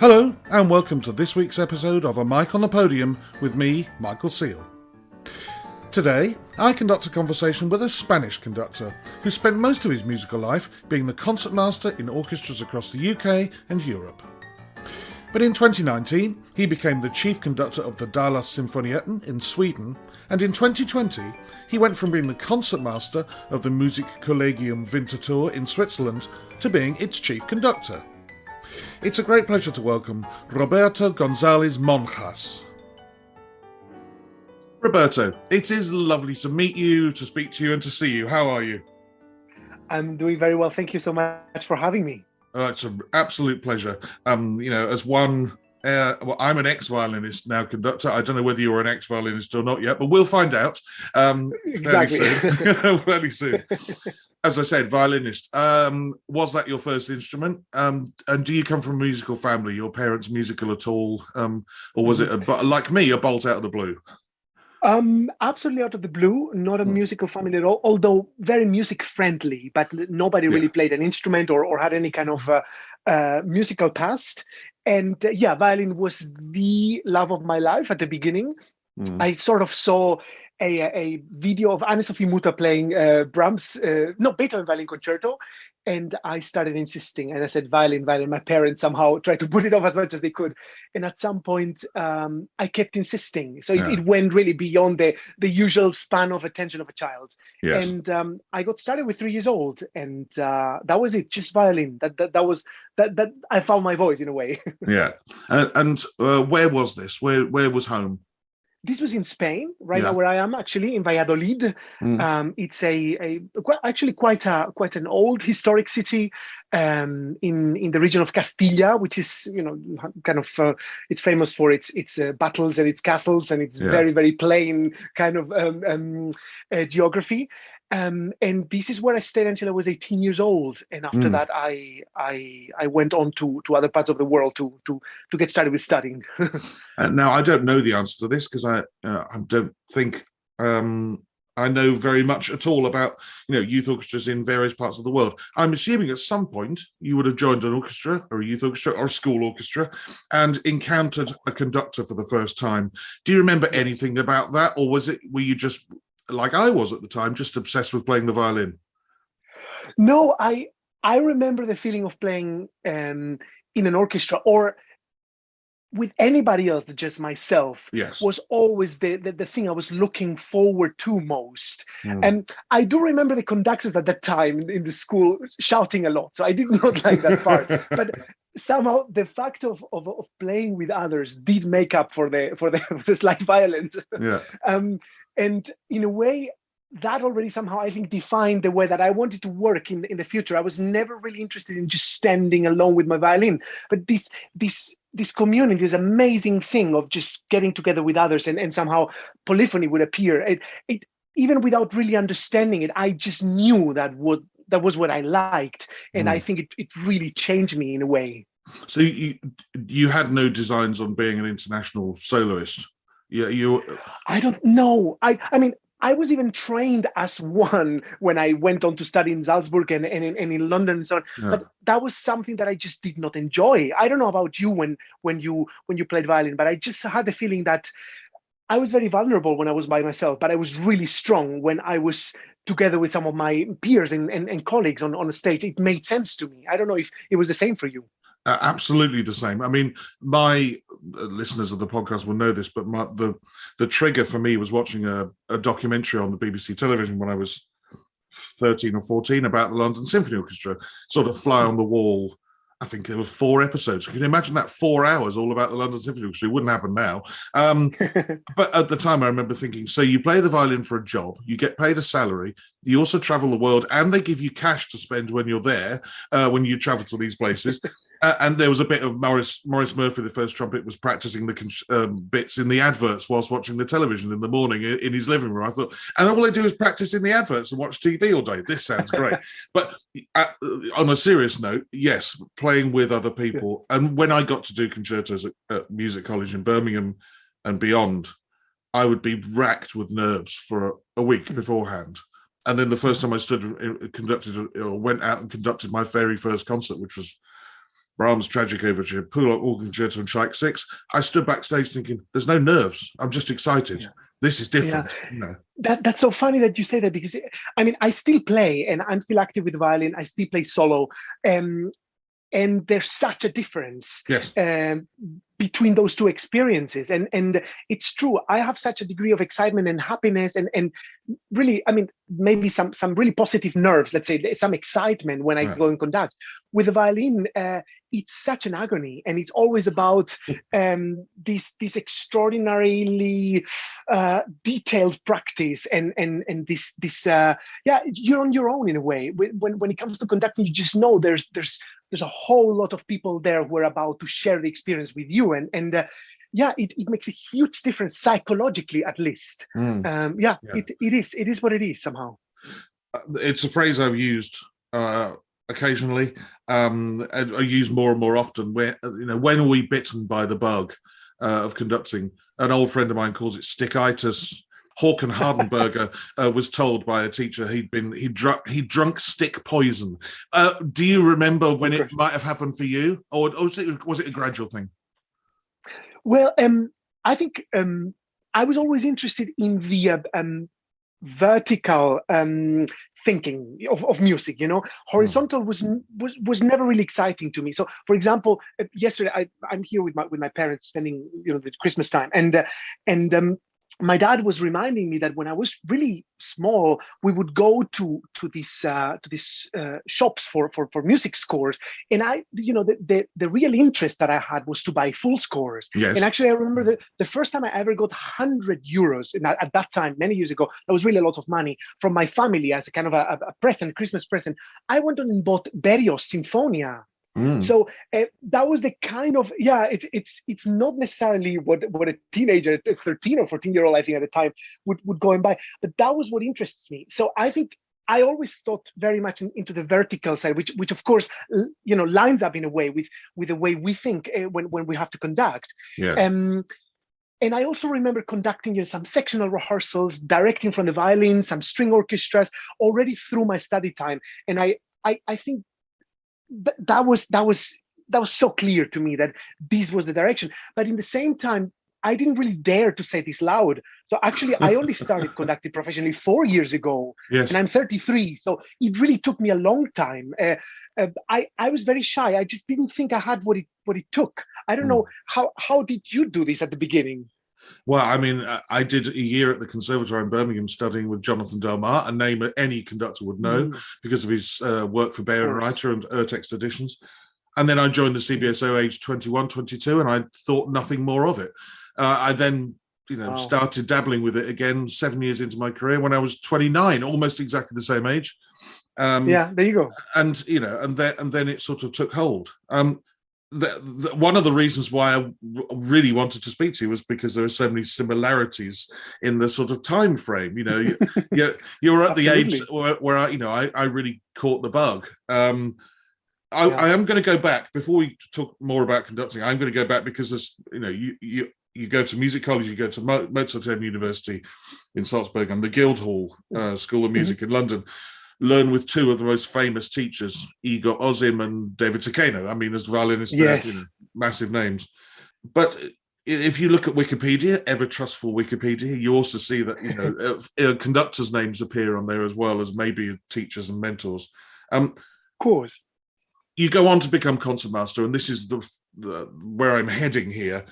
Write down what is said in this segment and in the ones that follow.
Hello, and welcome to this week's episode of A Mic on the Podium with me, Michael Seal. Today, I conduct a conversation with a Spanish conductor who spent most of his musical life being the concertmaster in orchestras across the UK and Europe. But in 2019, he became the chief conductor of the Dallas Symfonietta in Sweden, and in 2020, he went from being the concertmaster of the Musikkollegium Winterthur in Switzerland to being its chief conductor. It's a great pleasure to welcome Roberto González-Monjas. Roberto, it is lovely to meet you, to speak to you, and to see you. How are you? I'm doing very well. Thank you so much for having me. It's an absolute pleasure. As one, I'm an ex-violinist now, conductor. I don't know whether you're an ex-violinist or not yet, but we'll find out fairly soon. Fairly soon. As I said, violinist. Was that your first instrument? And do you come from a musical family? Your parents musical at all? Or was it, like me, a bolt out of the blue? Absolutely out of the blue, not a musical family at all, although very music friendly, but nobody really played an instrument or had any kind of musical past. And violin was the love of my life at the beginning. I sort of saw a video of Anne-Sophie Mutter playing Beethoven Violin Concerto, and I started insisting, and I said, violin. My parents somehow tried to put it off as much as they could. And at some point, I kept insisting. So it went really beyond the usual span of attention of a child. Yes. And I got started with 3 years old, and that was it, just violin. That I found my voice in a way. Yeah. And where was this? Where was home? This was in Spain, now where I am, actually in Valladolid. It's actually quite an old historic city in the region of Castilla, which is it's famous for its battles and its castles and its very, very plain kind of geography. And this is where I stayed until I was 18 years old. And after that, I went on to other parts of the world to get started with studying. Now, I don't know the answer to this because I don't think I know very much at all about youth orchestras in various parts of the world. I'm assuming at some point you would have joined an orchestra or a youth orchestra or a school orchestra and encountered a conductor for the first time. Do you remember anything about that, or were you just, like I was at the time, just obsessed with playing the violin? No, I remember the feeling of playing in an orchestra or with anybody else than just myself. Yes. Was always the thing I was looking forward to most. And I do remember the conductors at that time in the school shouting a lot. So I did not like that part. But somehow the fact of playing with others did make up for the slight violence. Yeah. And in a way, that already somehow, I think, defined the way that I wanted to work in the future. I was never really interested in just standing alone with my violin. But this community, this amazing thing of just getting together with others and somehow polyphony would appear. It even without really understanding it, I just knew that was what I liked. And I think it really changed me in a way. So you had no designs on being an international soloist? Yeah, I don't know. I mean, I was even trained as one when I went on to study in Salzburg and in London and so on. Yeah. But that was something that I just did not enjoy. I don't know about you when you played violin, but I just had the feeling that I was very vulnerable when I was by myself, but I was really strong when I was together with some of my peers and colleagues on a stage. It made sense to me. I don't know if it was the same for you. Absolutely the same. I mean, my listeners of the podcast will know this, but the trigger for me was watching a documentary on the BBC television when I was 13 or 14 about the London Symphony Orchestra, sort of fly on the wall. I think there were 4 episodes. Can you imagine that 4 hours all about the London Symphony Orchestra? It wouldn't happen now. But at the time, I remember thinking, so you play the violin for a job, you get paid a salary, you also travel the world, and they give you cash to spend when you're there, when you travel to these places. And there was a bit of Maurice Murphy, the first trumpet, was practicing the bits in the adverts whilst watching the television in the morning in his living room. I thought, and all they do is practice in the adverts and watch TV all day. This sounds great. But on a serious note, yes, playing with other people. And when I got to do concertos at Music College in Birmingham and beyond, I would be racked with nerves for a week beforehand. And then the first time I went out and conducted my very first concert, which was Brahms' Tragic Overture, Poulenc Organ Concerto and Tchaikovsky 6, I stood backstage thinking, there's no nerves. I'm just excited. Yeah. This is different. Yeah. You know. That's so funny that you say that, because I mean, I still play and I'm still active with the violin. I still play solo. And there's such a difference. Yes. Between those two experiences, and it's true, I have such a degree of excitement and happiness, and really, I mean, maybe some really positive nerves, let's say, some excitement when I go and conduct. With the violin, it's such an agony, and it's always about this extraordinarily detailed practice, and this you're on your own in a way. When it comes to conducting, you just know there's a whole lot of people there who are about to share the experience with you, and it makes a huge difference psychologically, at least. It is what it is somehow. It's a phrase I've used occasionally. I use more and more often. Where, you know, when are we bitten by the bug of conducting? An old friend of mine calls it stickitis. Håkan Hardenberger was told by a teacher he'd drunk stick poison. Do you remember when it might have happened for you, or was it a gradual thing? Well, I think I was always interested in the vertical thinking of music. You know, horizontal was never really exciting to me. So, for example, yesterday I'm here with my parents spending the Christmas time, and my dad was reminding me that when I was really small, we would go to these shops for music scores, and the real interest that I had was to buy full scores. Yes. And actually, I remember the first time I ever got €100, and at that time, many years ago, that was really a lot of money, from my family as a kind of a present, Christmas present. I went on and bought Berrios Sinfonia. So that was the kind of, it's not necessarily what a teenager, a 13 or 14-year-old, I think at the time, would go and buy, but that was what interests me. So I think I always thought very much into the vertical side, which of course, lines up in a way with the way we think when we have to conduct. Yes. And I also remember conducting some sectional rehearsals, directing from the violin, some string orchestras already through my study time. And I think that was so clear to me that this was the direction. But in the same time, I didn't really dare to say this loud. So actually, I only started conducting professionally 4 years ago, yes. And I'm 33. So it really took me a long time. I was very shy. I just didn't think I had what it took. I don't know, how did you do this at the beginning? Well, I mean, I did a year at the Conservatory in Birmingham studying with Jonathan Delmar, a name any conductor would know because of his work for Bärenreiter and Urtext editions. And then I joined the CBSO age 21, 22, and I thought nothing more of it. I then, started dabbling with it again 7 years into my career when I was 29, almost exactly the same age. There you go. And, and then it sort of took hold. One of the reasons why I really wanted to speak to you was because there are so many similarities in the sort of time frame. You're at the age where I really caught the bug. I am going to go back before we talk more about conducting. I'm going to go back because there's, you go to music college, you go to Mozarteum University in Salzburg and the Guildhall School of Music in London. Learn with two of the most famous teachers, Igor Ozim and David Takeno. I mean, as violinists, they're massive names. But if you look at Wikipedia, ever trustful Wikipedia, you also see that conductors' names appear on there as well as maybe teachers and mentors. Of course. You go on to become concertmaster, and this is the where I'm heading here.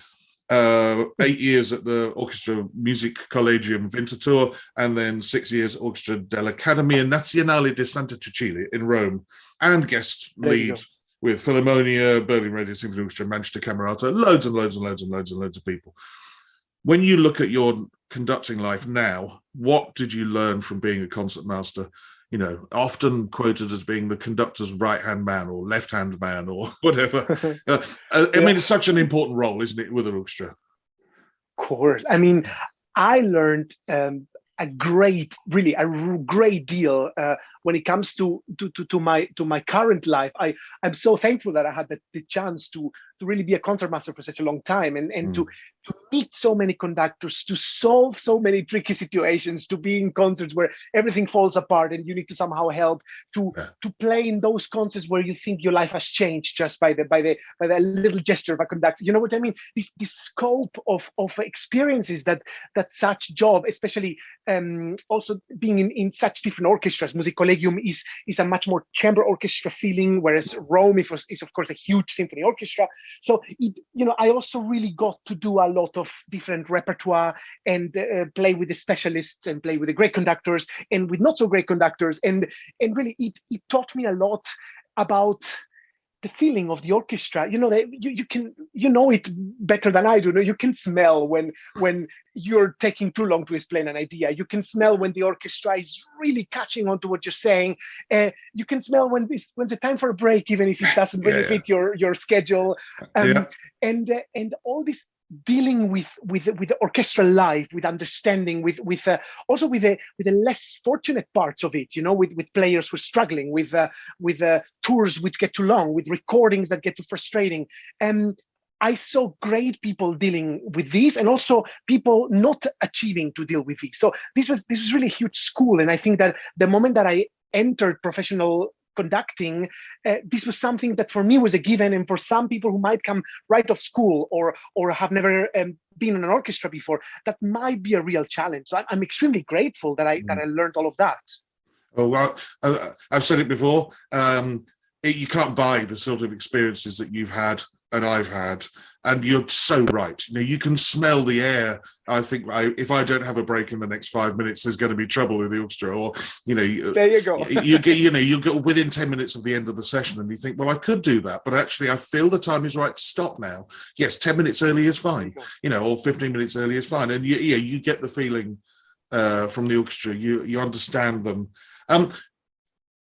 8 years at the Orchestra Music Collegium Winterthur, and then 6 years Orchestra dell'Accademia Nazionale di Santa Cecilia in Rome, and guest lead with Philharmonia, Berlin Radio Symphony Orchestra, Manchester Camerata, loads and loads and loads and loads and loads of people. When you look at your conducting life now, what did you learn from being a concertmaster? Often quoted as being the conductor's right-hand man or left-hand man or whatever. I mean, it's such an important role, isn't it, with an orchestra? Of course. I mean, I learned a great deal when it comes to my current life. I'm so thankful that I had the chance to really be a concertmaster for such a long time, and to meet so many conductors, to solve so many tricky situations, to be in concerts where everything falls apart and you need to somehow help, to play in those concerts where you think your life has changed just by the little gesture of a conductor. You know what I mean? This scope of experiences that such job, especially also being in such different orchestras. Music Collegium is a much more chamber orchestra feeling, whereas Rome is of course a huge symphony orchestra. So I also really got to do a lot of different repertoire and play with the specialists and play with the great conductors and with not so great conductors, and really it taught me a lot about the feeling of the orchestra. That you can it better than I do. You can smell when you're taking too long to explain an idea. You can smell when the orchestra is really catching on to what you're saying. You can smell when it's time for a break, even if it doesn't really fit your schedule. And all this dealing with the orchestral life, with understanding, with also with the less fortunate parts of it, with players who are struggling, with tours which get too long, with recordings that get too frustrating. I saw great people dealing with these, and also people not achieving to deal with these. So this was really a huge school, and I think that the moment that I entered professional conducting, this was something that for me was a given, and for some people who might come right off school or have never been in an orchestra before, that might be a real challenge. So I'm extremely grateful that I learned all of that. Oh well, I've said it before. You can't buy the sort of experiences that you've had and I've had, and you're so right. You can smell the air. I think if I don't have a break in the next 5 minutes, there's going to be trouble with the orchestra. Or there you go. you get within 10 minutes of the end of the session, and you think, well, I could do that, but actually, I feel the time is right to stop now. Yes, 10 minutes early is fine. Or 15 minutes early is fine, and you get the feeling from the orchestra. You understand them.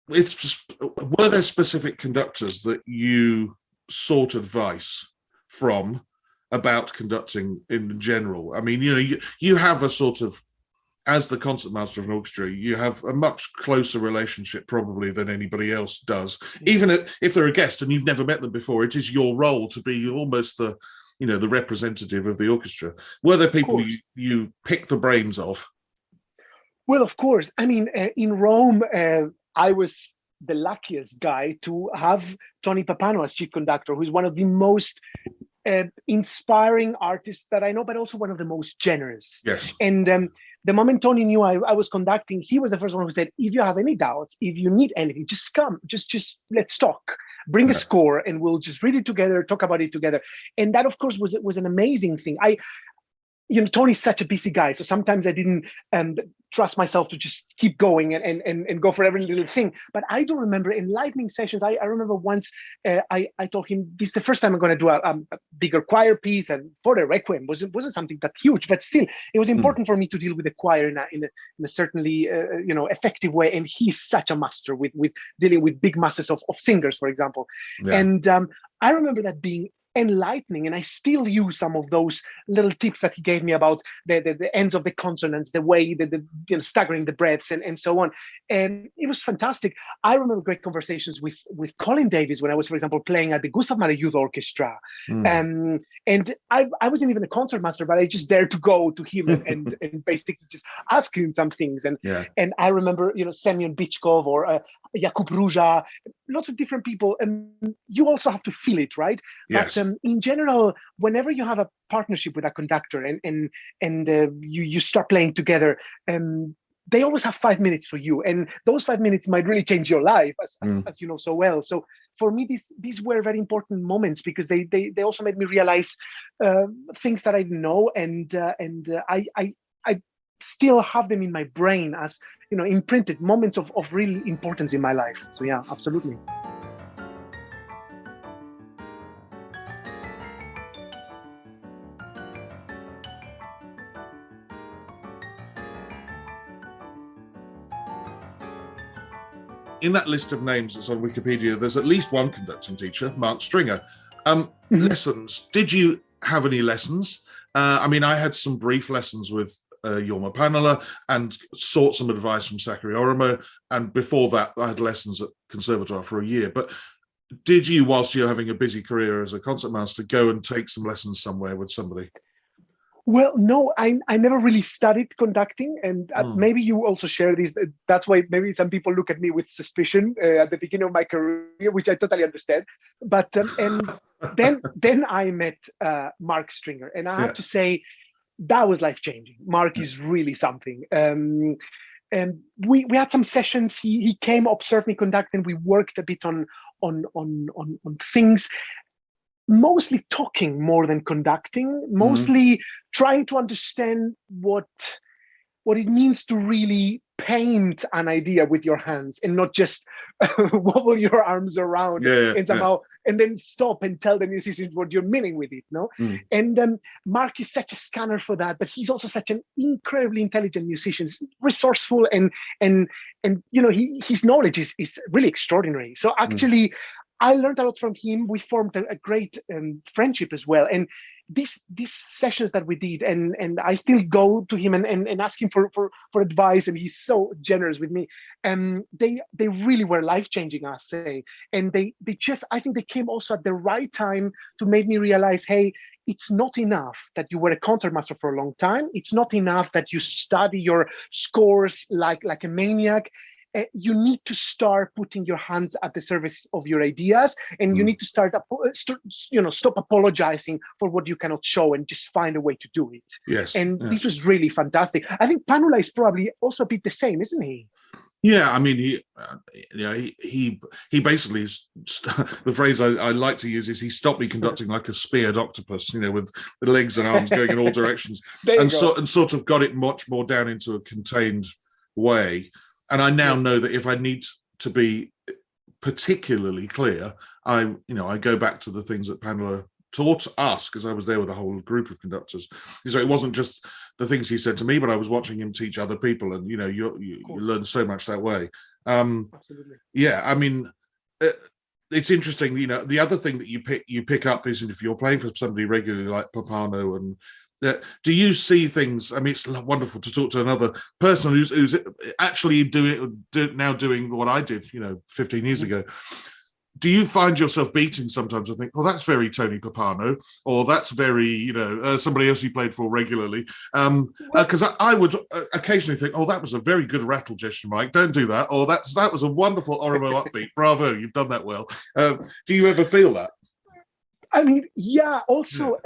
It's just, were there specific conductors that you sought advice from about conducting in general? I mean, you have a sort of, as the concertmaster of an orchestra, you have a much closer relationship probably than anybody else does. Even if they're a guest and you've never met them before, it is your role to be almost the representative of the orchestra. Were there people you picked the brains of? Well, of course. I mean, in Rome, I was the luckiest guy to have Tony Pappano as chief conductor, who's one of the most inspiring artists that I know, but also one of the most generous. Yes. And the moment Tony knew I was conducting, he was the first one who said, if you have any doubts, if you need anything, just come, just let's talk, bring a score, and we'll just read it together, talk about it together. And that, of course, was an amazing thing. Tony's such a busy guy, so sometimes I didn't trust myself to just keep going and go for every little thing. But I do remember in lightning sessions, I remember once I told him, this is the first time I'm going to do a bigger choir piece, and for the Requiem wasn't something that huge, but still it was important for me to deal with the choir in a certainly effective way. And he's such a master with dealing with big masses of singers, for example. And I remember that being enlightening, and I still use some of those little tips that he gave me about the ends of the consonants, the way the staggering the breaths and so on. And it was fantastic. I remember great conversations with Colin Davis when I was, for example, playing at the Gustav Mahler Youth Orchestra. And I wasn't even a concertmaster, but I just dared to go to him and basically just ask him some things. And I remember Semyon Bichkov or Jakub Ruja, lots of different people. And you also have to feel it, right? Yes. But in general, whenever you have a partnership with a conductor and you start playing together, they always have 5 minutes for you, and those 5 minutes might really change your life, as you know so well. So for me, these were very important moments, because they also made me realize things that I didn't know, and I still have them in my brain as imprinted moments of real importance in my life. So yeah, absolutely. In that list of names that's on Wikipedia, there's at least one conducting teacher, Mark Stringer. Lessons. Did you have any lessons? I mean, I had some brief lessons with Jorma Panela and sought some advice from Sakari Oramo. And before that, I had lessons at Conservatoire for a year. But did you, whilst you're having a busy career as a concertmaster, go and take some lessons somewhere with somebody? Well, no, I never really studied conducting, and maybe you also share this. That's why maybe some people look at me with suspicion at the beginning of my career, which I totally understand. But and then I met Mark Stringer, and I have to say that was life changing. Mark is really something. And we had some sessions. He came, observed me conduct, and we worked a bit on things. Mostly talking more than conducting, mostly trying to understand what it means to really paint an idea with your hands and not just wobble your arms around and somehow and then stop and tell the musicians what you're meaning with it. And Mark is such a scanner for that, but he's also such an incredibly intelligent musician, resourceful, and his knowledge is really extraordinary. So actually I learned a lot from him. We formed a great friendship as well. And these sessions that we did, and I still go to him and ask him for advice, and he's so generous with me. They really were life-changing, I say. And they just, I think they came also at the right time to make me realize, hey, it's not enough that you were a concertmaster for a long time. It's not enough that you study your scores like a maniac. You need to start putting your hands at the service of your ideas, and you need to stop apologizing for what you cannot show and just find a way to do it. Yes. And this was really fantastic. I think Panula is probably also a bit the same, isn't he? Yeah, I mean, he basically the phrase I like to use is he stopped me conducting like a speared octopus, with the legs and arms going in all directions, and sort of got it much more down into a contained way. And I now know that if I need to be particularly clear, I go back to the things that Panula taught us, because I was there with a whole group of conductors. So it wasn't just the things he said to me, but I was watching him teach other people, and you learn so much that way. Absolutely. Yeah, I mean, it's interesting. The other thing that you pick up is if you're playing for somebody regularly like Papano and. Do you see things? I mean, it's wonderful to talk to another person who's actually doing what I did, 15 years ago. Do you find yourself beating sometimes? I think, oh, that's very Tony Papano, or that's very, somebody else you played for regularly. Because I would occasionally think, oh, that was a very good rattle gesture, Mike. Don't do that. Or that was a wonderful Oromo upbeat. Bravo, you've done that well. Do you ever feel that? I mean, yeah. Also,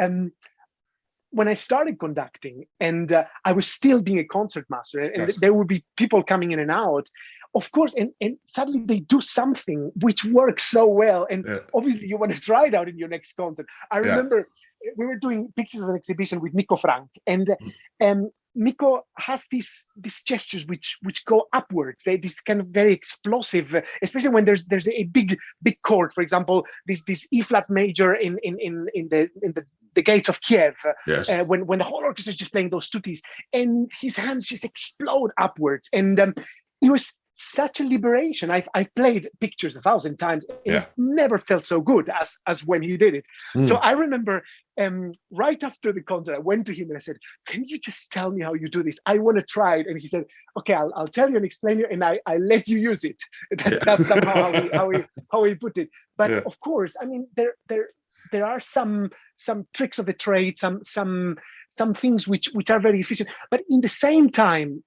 when I started conducting, and I was still being a concertmaster, and there would be people coming in and out, of course, and suddenly they do something which works so well, and obviously you want to try it out in your next concert. I remember we were doing pictures of an exhibition with Mikko Frank, and Mikko has these gestures which go upwards. This kind of very explosive, especially when there's a big chord. For example, this E flat major in the gates of Kiev. Yes. When the whole orchestra is just playing those tutti, and his hands just explode upwards, and it was such a liberation. I've played pictures 1,000 times, and it never felt so good as when he did it. So I remember right after the concert, I went to him and I said, "Can you just tell me how you do this? I want to try it." And he said, "Okay, I'll tell you and explain you, and I let you use it." That's somehow how he put it. But of course, I mean, there are some tricks of the trade, some things which are very efficient. But in the same time,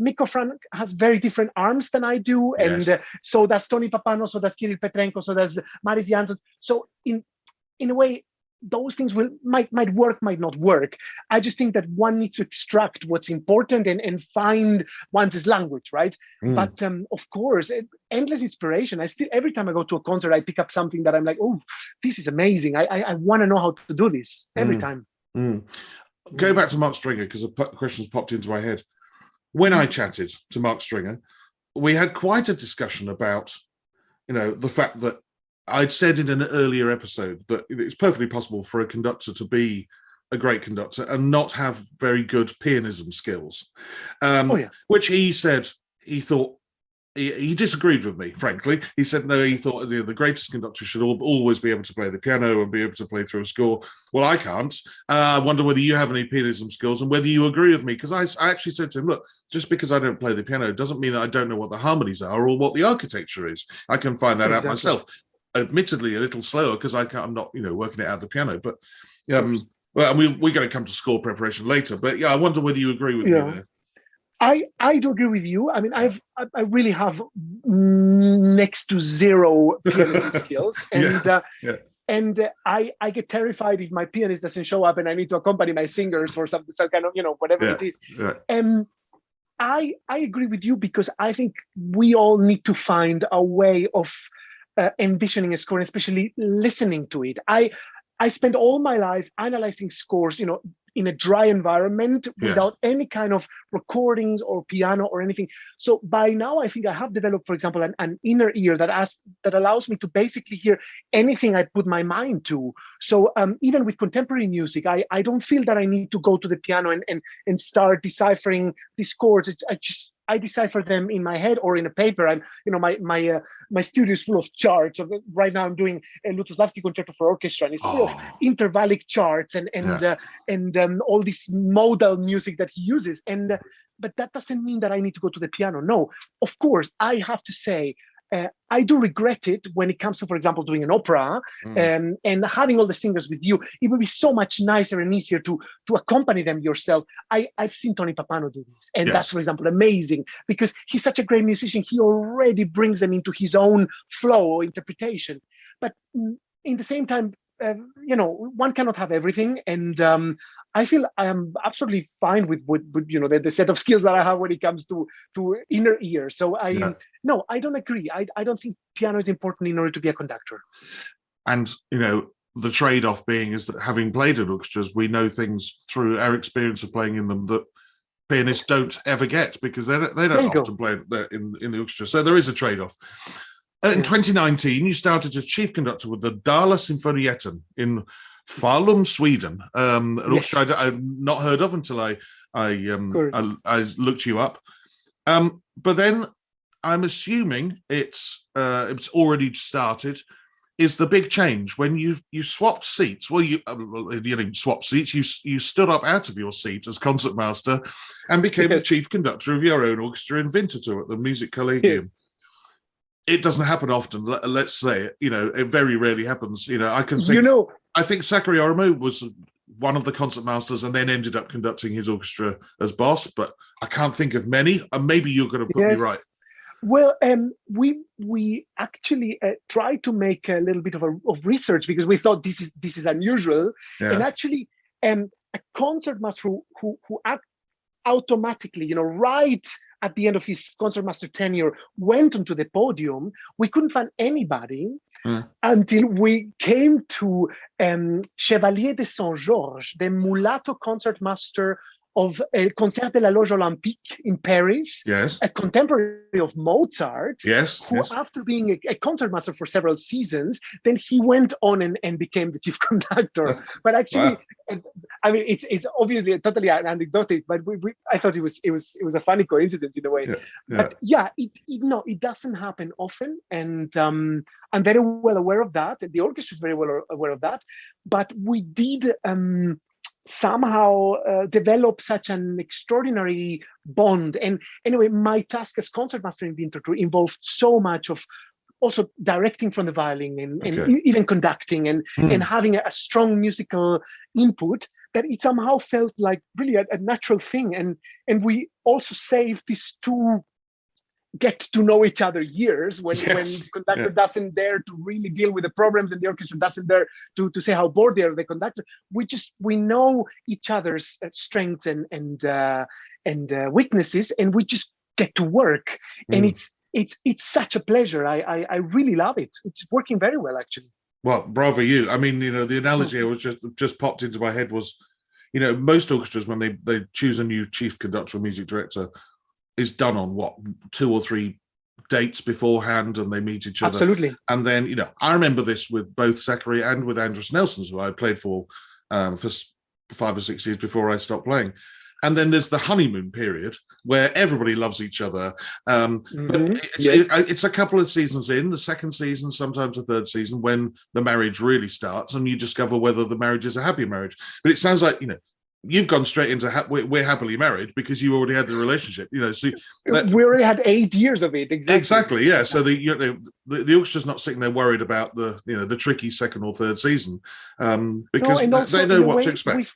Mikko Frank has very different arms than I do, and so does Tony Papano, so does Kirill Petrenko, so does Maris Jansson. So in a way, those things might work, might not work. I just think that one needs to extract what's important and find one's language, right? But of course, endless inspiration. I still, every time I go to a concert, I pick up something that I'm like, oh, this is amazing. I want to know how to do this every time. Go back to Mark Stringer, because a question's popped into my head. When I chatted to Mark Stringer, we had quite a discussion about, the fact that I'd said in an earlier episode that it's perfectly possible for a conductor to be a great conductor and not have very good pianism skills, which he said he thought he disagreed with me, frankly. He said, no, he thought the greatest conductor should always be able to play the piano and be able to play through a score. Well, I can't. I wonder whether you have any pianism skills and whether you agree with me, because I actually said to him, look, just because I don't play the piano doesn't mean that I don't know what the harmonies are or what the architecture is. I can find that out myself. admittedly a little slower because I'm not, working it out the piano. But well, and we're going to come to score preparation later. But yeah, I wonder whether you agree with me there. I do agree with you. I mean, I really have next to zero pianistic skills, and I get terrified if my pianist doesn't show up and I need to accompany my singers for some kind of whatever it is. I agree with you because I think we all need to find a way of envisioning a score, and especially listening to it. I spent all my life analyzing scores, in a dry environment without any kind of recordings or piano or anything. So by now, I think I have developed, for example, an inner ear that allows me to basically hear anything I put my mind to. So even with contemporary music, I don't feel that I need to go to the piano and start deciphering these chords. I decipher them in my head or in a paper. And my studio is full of charts. So right now I'm doing a Lutoslavski concerto for orchestra, and it's full of intervallic charts and all this modal music that he uses. But that doesn't mean that I need to go to the piano. No, of course I have to say. I do regret it when it comes to, for example, doing an opera and having all the singers with you. It would be so much nicer and easier to accompany them yourself. I've seen Tony Papano do this. And that's, for example, amazing because he's such a great musician. He already brings them into his own flow or interpretation. But in the same time, one cannot have everything. And I feel I am absolutely fine with the set of skills that I have when it comes to inner ear. So no, I don't agree. I don't think piano is important in order to be a conductor. And, the trade-off being is that having played in orchestras, we know things through our experience of playing in them that pianists don't ever get because they don't often play in the orchestra. So there is a trade-off. In 2019, you started as chief conductor with the Dala Sinfonietten in Falun, Sweden, an orchestra I'd not heard of until I looked you up. But then I'm assuming it's already started. Is the big change when you swapped seats? Well, you didn't swap seats. You stood up out of your seat as concertmaster and became the chief conductor of your own orchestra in Winterthur at the Music Collegium. Yes. It doesn't happen often. Let's say it very rarely happens. I can think. I think Zachary Oromo was one of the concertmasters and then ended up conducting his orchestra as boss. But I can't think of many. And maybe you're going to put me right. Well, we actually tried to make a little bit of research because we thought this is unusual. Yeah. And actually, a concertmaster who automatically, right at the end of his concertmaster tenure, went onto the podium. We couldn't find anybody until we came to Chevalier de Saint-Georges, the mulatto concertmaster of a Concert de la Loge Olympique in Paris, a contemporary of Mozart, who after being a concertmaster for several seasons, then he went on and became the chief conductor. But actually, I mean, it's obviously totally anecdotic, but I thought it was a funny coincidence in a way. But it doesn't happen often, and I'm very well aware of that. The orchestra is very well aware of that, but we did somehow develop such an extraordinary bond. And anyway, my task as concertmaster in Winterthur involved so much of also directing from the violin and even conducting and having a strong musical input that it somehow felt like really a natural thing. And we also saved these two get to know each other years when the conductor doesn't dare to really deal with the problems and the orchestra doesn't dare to say how bored they are the conductor. We know each other's strengths and weaknesses, and we just get to work. And it's such a pleasure. I really love it. It's working very well, actually. Well, bravo you. I mean, the analogy I was just popped into my head was, most orchestras when they choose a new chief conductor or music director is done on 2 or 3 dates beforehand, and they meet each other. Absolutely. And then, I remember this with both Zachary and with Andrus Nelson, who I played for 5 or 6 years before I stopped playing. And then there's the honeymoon period where everybody loves each other. But it's a couple of seasons in, the second season, sometimes the third season, when the marriage really starts and you discover whether the marriage is a happy marriage. But it sounds like, you've gone straight into we're happily married because you already had the relationship, so we already had 8 years of it. Exactly, yeah. So the orchestra's not sitting there worried about the tricky second or third season, because they know what to expect.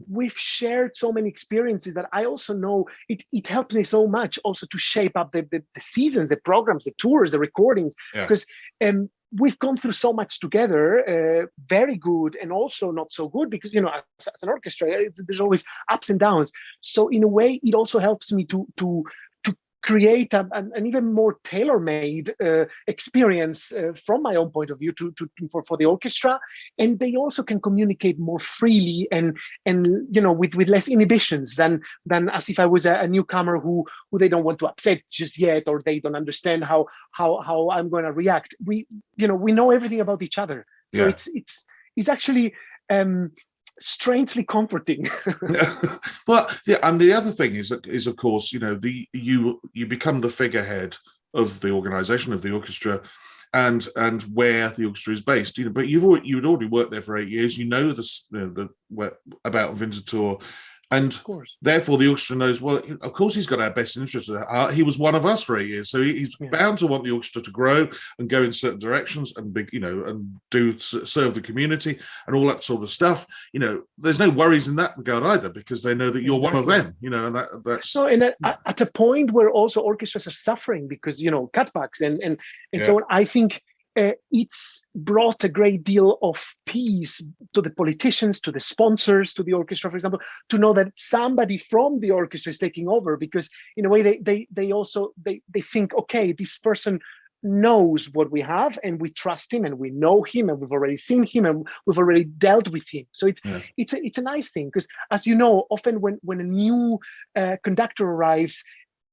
We've shared so many experiences that I also know it helps me so much also to shape up the seasons, the programs, the tours, the recordings, because we've gone through so much together, very good and also not so good, because as an orchestra, there's always ups and downs. So in a way, it also helps me to create an even more tailor-made experience from my own point of view for the orchestra, and they also can communicate more freely and with less inhibitions than as if I was a newcomer who they don't want to upset just yet, or they don't understand how I'm going to react. We know everything about each other, so it's actually strangely comforting. Well, yeah, and the other thing is of course, you become the figurehead of the organization of the orchestra, and where the orchestra is based. But you'd already worked there for 8 years. About Winterthur. And therefore, the orchestra knows, well, of course, he's got our best interest at heart. He was one of us for 8 years. So he's bound to want the orchestra to grow and go in certain directions and and serve the community and all that sort of stuff. There's no worries in that regard either, because they know that you're one of them, and that's... So at a point where also orchestras are suffering because, cutbacks and so on, I think it's brought a great deal of peace to the politicians, to the sponsors, to the orchestra, for example, to know that somebody from the orchestra is taking over, because in a way they also think, okay, this person knows what we have and we trust him and we know him and we've already seen him and we've already dealt with him. So it's a nice thing, because as you know, often when a new conductor arrives,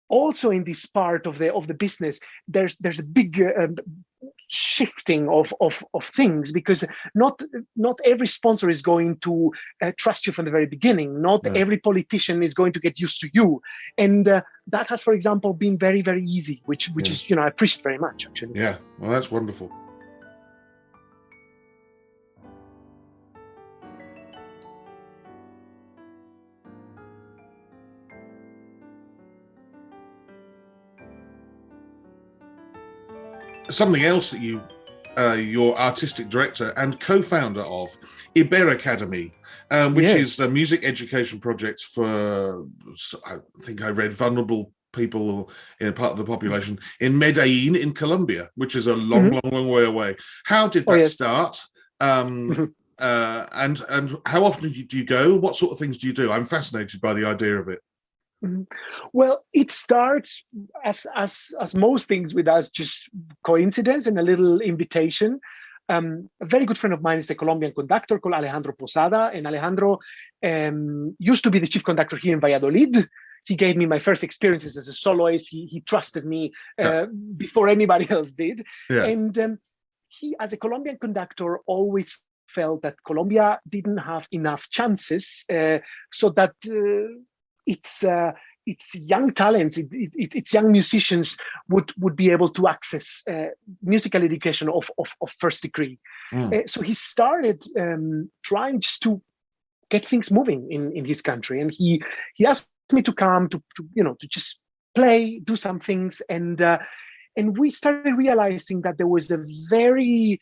also in this part of the business, there's a big shifting of things, because not every sponsor is going to trust you from the very beginning. Not every politician is going to get used to you, and that has, for example, been very, very easy, which is I appreciate very much, actually. Yeah, well, that's wonderful. Something else that you're artistic director and co-founder of Iber Academy, which is a music education project for, I think I read, vulnerable people in part of the population in Medellin in Colombia, which is a long way away. How did that start? And how often do you go? What sort of things do you do? I'm fascinated by the idea of it. Well, it starts as most things with us, just coincidence and a little invitation. A very good friend of mine is a Colombian conductor called Alejandro Posada, and Alejandro used to be the chief conductor here in Valladolid. He gave me my first experiences as a soloist. He trusted me before anybody else did. Yeah. And he, as a Colombian conductor, always felt that Colombia didn't have enough chances, so that its young talents, its young musicians would be able to access musical education of first degree. So he started trying just to get things moving in his country, and he asked me to come to just play, do some things, and we started realizing that there was a very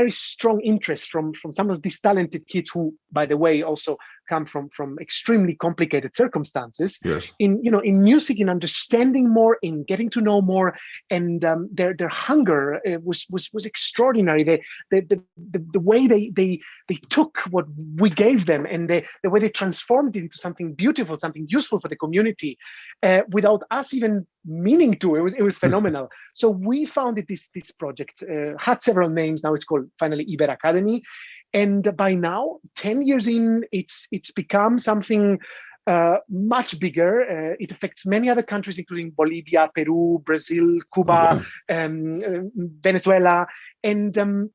strong interest from some of these talented kids who, by the way, also come from extremely complicated circumstances. Yes. In music, in understanding more, in getting to know more, and their hunger was extraordinary. The way they took what we gave them, and the way they transformed it into something beautiful, something useful for the community, without us even meaning to. It was phenomenal. So we founded this project. Had several names. Now it's called finally Iber Academy. And by now, 10 years in, it's become something much bigger. It affects many other countries, including Bolivia, Peru, Brazil, Cuba, Venezuela. And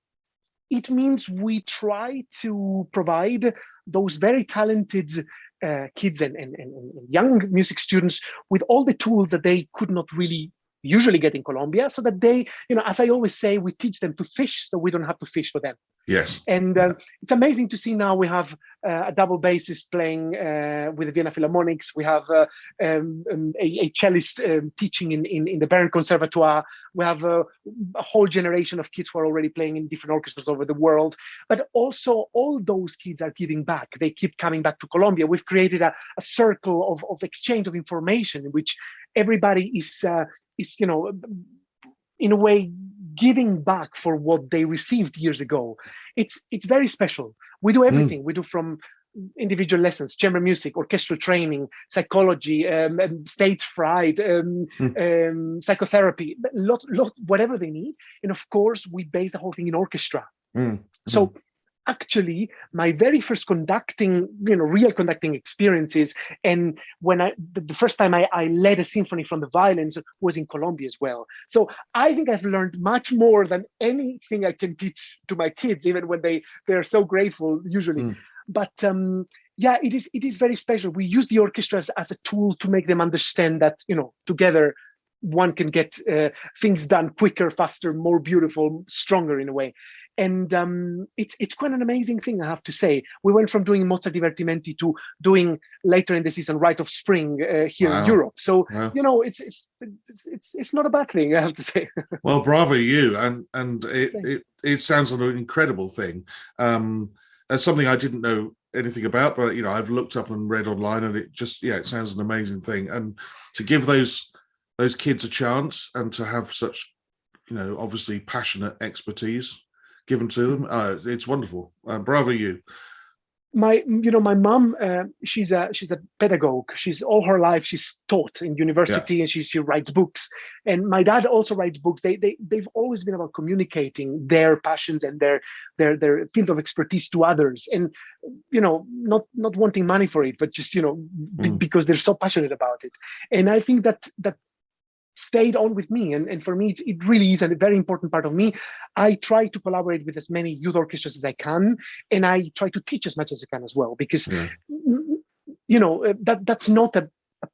it means we try to provide those very talented kids and young music students with all the tools that they could not really usually get in Colombia, so that they, as I always say, we teach them to fish so we don't have to fish for them. Yes. And it's amazing to see now we have a double bassist playing with the Vienna Philharmonics. We have a cellist teaching in the Bern Conservatoire. We have a whole generation of kids who are already playing in different orchestras over the world. But also all those kids are giving back. They keep coming back to Colombia. We've created a circle of exchange of information in which everybody is in a way giving back for what they received years ago. It's very special. We do everything. We do from individual lessons, chamber music, orchestral training, psychology, stage fright, psychotherapy, whatever they need. And of course, we base the whole thing in orchestra. So actually, my very first conducting, real conducting experiences, and when the first time I led a symphony from the violins was in Colombia as well. So I think I've learned much more than anything I can teach to my kids, even when they're so grateful usually. But it is very special. We use the orchestra as a tool to make them understand that, together one can get things done quicker, faster, more beautiful, stronger in a way. And it's quite an amazing thing, I have to say. We went from doing Mozart Divertimenti to doing later in the season Rite of Spring here in Europe. So it's not a bad thing, I have to say. Well, bravo you, and it sounds like an incredible thing. It's something I didn't know anything about, but I've looked up and read online, and it sounds an amazing thing. And to give those kids a chance and to have such obviously passionate expertise given to them, it's wonderful. Bravo you. My mom, she's a pedagogue. She's all her life she's taught in university, and she writes books. And my dad also writes books. They've always been about communicating their passions and their field of expertise to others, and not wanting money for it, but just because they're so passionate about it. And I think that stayed on with me, and for me it really is a very important part of me. I try to collaborate with as many youth orchestras as I can, and I try to teach as much as I can as well, because that's not a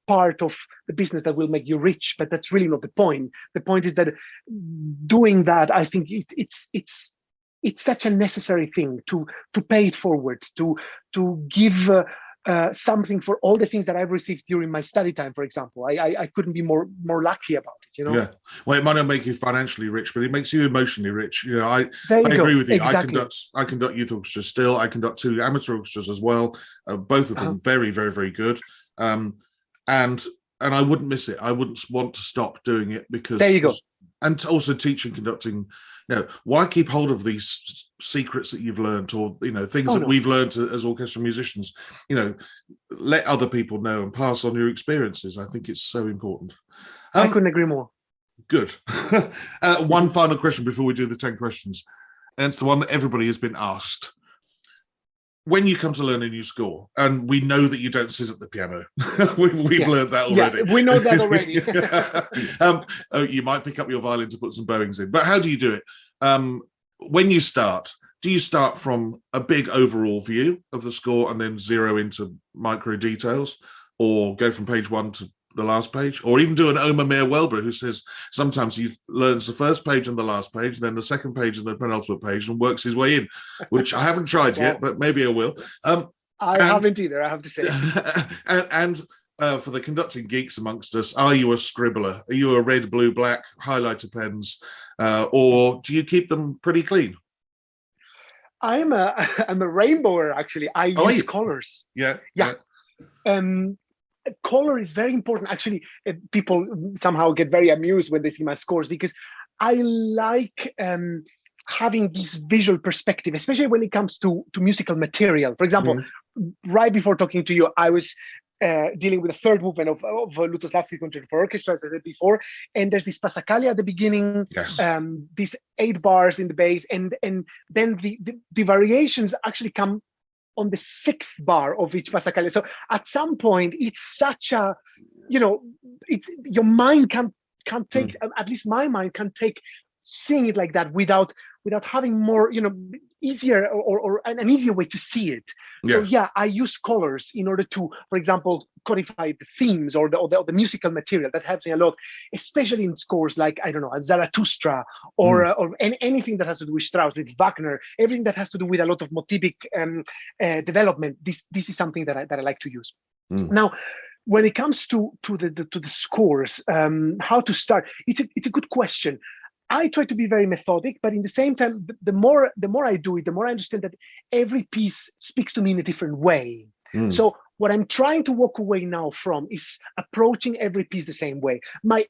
part of the business that will make you rich, but that's really not the point. The point is that doing that, I think it's such a necessary thing to pay it forward, to give something for all the things that I've received during my study time, for example. I couldn't be more lucky about it, Yeah. Well, it might not make you financially rich, but it makes you emotionally rich. I agree go. With you. Exactly. I conduct youth orchestras still. I conduct 2 amateur orchestras as well. Both of them very, very, very good. And I wouldn't miss it. I wouldn't want to stop doing it, because there you go. And also teaching, conducting. Why keep hold of these secrets that you've learned, or things that we've learned as orchestral musicians? Let other people know and pass on your experiences. I think it's so important. I couldn't agree more. Good. One final question before we do the 10 questions, and it's the one that everybody has been asked. When you come to learn a new score, and we know that you don't sit at the piano, we've learned that already. Yeah, we know that already. You might pick up your violin to put some bowings in, but how do you do it? When you start, do you start from a big overall view of the score and then zero into micro details, or go from page 1 to the last page, or even do an Omar Meir-Welber, who says sometimes he learns the first page and the last page, then the second page and the penultimate page, and works his way in, which I haven't tried yet, but maybe I will. I haven't either, I have to say. and for the conducting geeks amongst us, are you a scribbler? Are you a red, blue, black highlighter pens, or do you keep them pretty clean? I'm a rainbower, actually. I use colors. Yeah. Color is very important. Actually, people somehow get very amused when they see my scores, because I like having this visual perspective, especially when it comes to musical material. For example, right before talking to you, I was dealing with the third movement of Lutosławski's Concerto for Orchestra, as I said before, and there's this passacaglia at the beginning, these 8 bars in the bass, and then the variations actually come on the 6th bar of each passacaglia. So at some point, it's such a, it's your mind can't take, at least my mind can't take seeing it like that without having more, easier or an easier way to see it. Yes. So yeah, I use colors in order to, for example, codify the themes or the musical material. That helps me a lot, especially in scores like, I don't know, Zarathustra or anything that has to do with Strauss, with Wagner, everything that has to do with a lot of motivic development. This is something that I like to use. Now, when it comes to the scores, how to start? It's a good question. I try to be very methodic, but in the same time, the more I do it, the more I understand that every piece speaks to me in a different way. So what I'm trying to walk away now from is approaching every piece the same way. My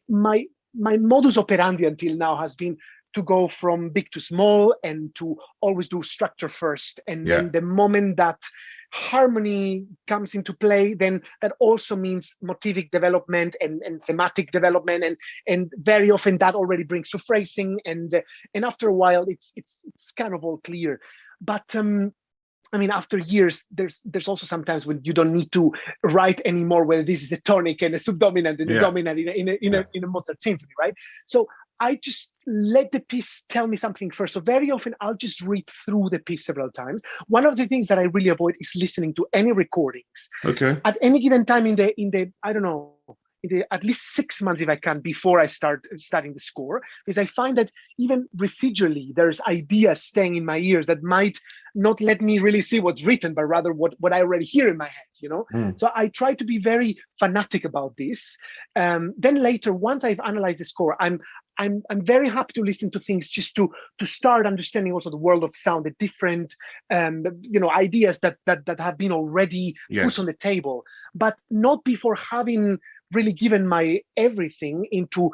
modus operandi until now has been to go from big to small and to always do structure first. And then the moment that harmony comes into play, then that also means motivic development and thematic development. And very often that already brings to phrasing. And after a while, it's kind of all clear. But I mean, after years, there's also sometimes when you don't need to write anymore whether this is a tonic and a subdominant and a dominant in a Mozart symphony, right? So I just let the piece tell me something first. So very often I'll just read through the piece several times. One of the things that I really avoid is listening to any recordings. Okay. At any given time in the I don't know, at least 6 months if I can before I start studying the score, because I find that even residually there's ideas staying in my ears that might not let me really see what's written, but rather what I already hear in my head, So I try to be very fanatic about this. Then later, once I've analyzed the score, I'm very happy to listen to things just to start understanding also the world of sound, the different ideas that have been already put on the table, but not before having really given my everything into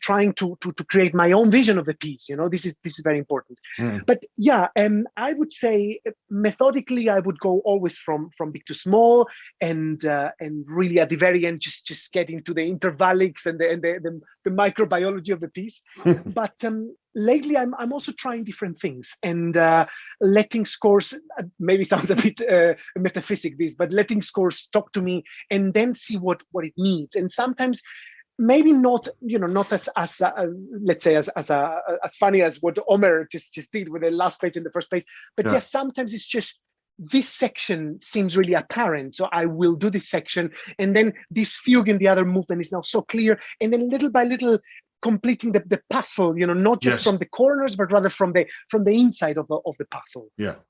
trying to create my own vision of the piece. This is very important. But yeah, I would say methodically I would go always from big to small, and really at the very end just get into the intervallics and the microbiology of the piece. But lately I'm also trying different things and letting scores, maybe sounds a bit metaphysic this, but letting scores talk to me and then see what it needs. And sometimes maybe not as let's say as funny as what Omer just did with the last page and the first page, but yes, sometimes it's just this section seems really apparent, so I will do this section, and then this fugue in the other movement is now so clear, and then little by little completing the puzzle, not just from the corners, but rather from the inside of the puzzle. That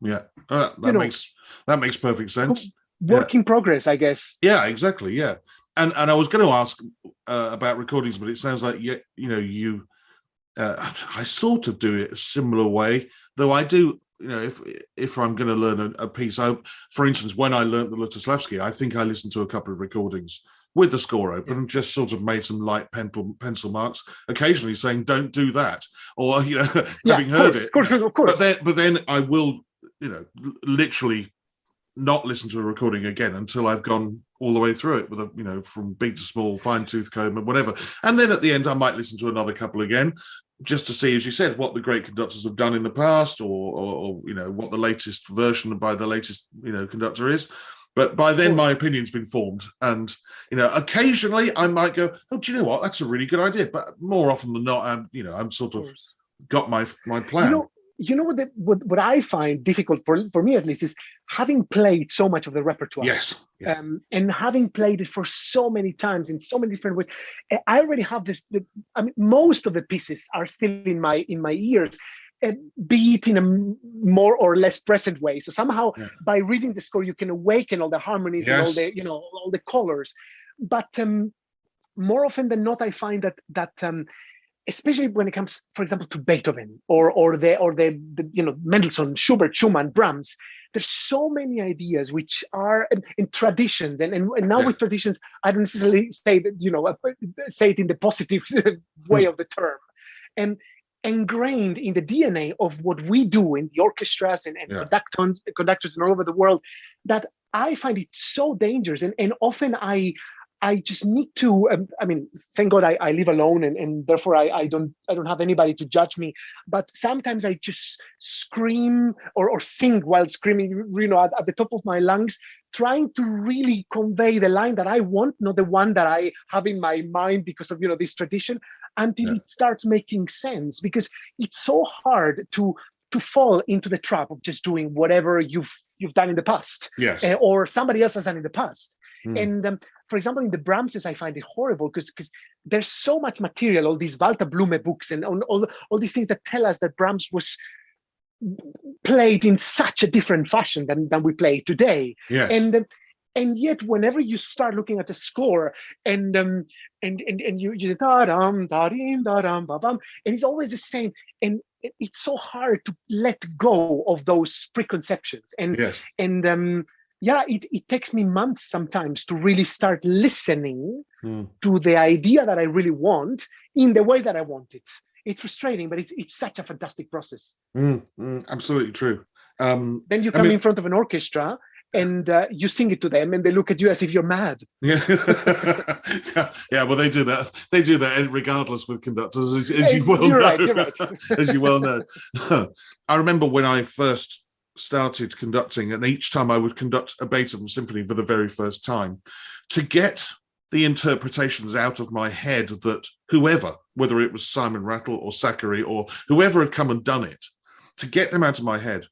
makes perfect sense. Work in progress, I guess. Yeah, exactly. Yeah, and I was going to ask about recordings, but it sounds like you I sort of do it a similar way, though I do. If I'm going to learn a piece, for instance, when I learned the Lutosławski, I think I listened to a couple of recordings with the score open and just sort of made some light pencil marks, occasionally saying, don't do that. Or, having heard it. Of course. But then I will, literally not listen to a recording again until I've gone all the way through it with from big to small, fine tooth comb and whatever. And then at the end, I might listen to another couple again, just to see, as you said, what the great conductors have done in the past, or what the latest version by the latest, conductor is. But by then, my opinion's been formed. And, occasionally I might go, oh, do you know what? That's a really good idea. But more often than not, I'm sort of got my plan. What I find difficult for me, at least, is having played so much of the repertoire. Yes. Yeah. And having played it for so many times in so many different ways, I already have this. Most of the pieces are still in my ears, be it in a more or less present way. So somehow, by reading the score, you can awaken all the harmonies and all the colors. But more often than not, I find that. Especially when it comes, for example, to Beethoven or the Mendelssohn, Schubert, Schumann, Brahms, there's so many ideas which are in traditions, and now with traditions, I don't necessarily say that say it in the positive way of the term, and ingrained in the DNA of what we do in the orchestras and conductors and all over the world, that I find it so dangerous, and often I I just need to. I mean, thank God I live alone, and therefore I don't have anybody to judge me. But sometimes I just scream or sing while screaming, at the top of my lungs, trying to really convey the line that I want, not the one that I have in my mind because of this tradition, until it starts making sense. Because it's so hard to fall into the trap of just doing whatever you've done in the past, Yes. Or somebody else has done in the past. Mm. And for example, in the Brahmses, I find it horrible because there's so much material, all these Walter Blume books and all these things that tell us that Brahms was played in such a different fashion than we play today. Yes. And yet, whenever you start looking at the score and you say da-dum, da-dim, da-dum, ba-bum, and it's always the same. And it's so hard to let go of those preconceptions. And yes. It takes me months sometimes to really start listening to the idea that I really want in the way that I want it. It's frustrating, but it's such a fantastic process. Absolutely true. Then you come in front of an orchestra and you sing it to them, and they look at you as if you're mad. Yeah, yeah. Well, they do that. They do that regardless with conductors, as you well know. You're right. As you well know. I remember when I first started conducting, and each time I would conduct a Beethoven symphony for the very first time, to get the interpretations out of my head that whoever, whether it was Simon Rattle or Zachary or whoever had come and done it, to get them out of my head,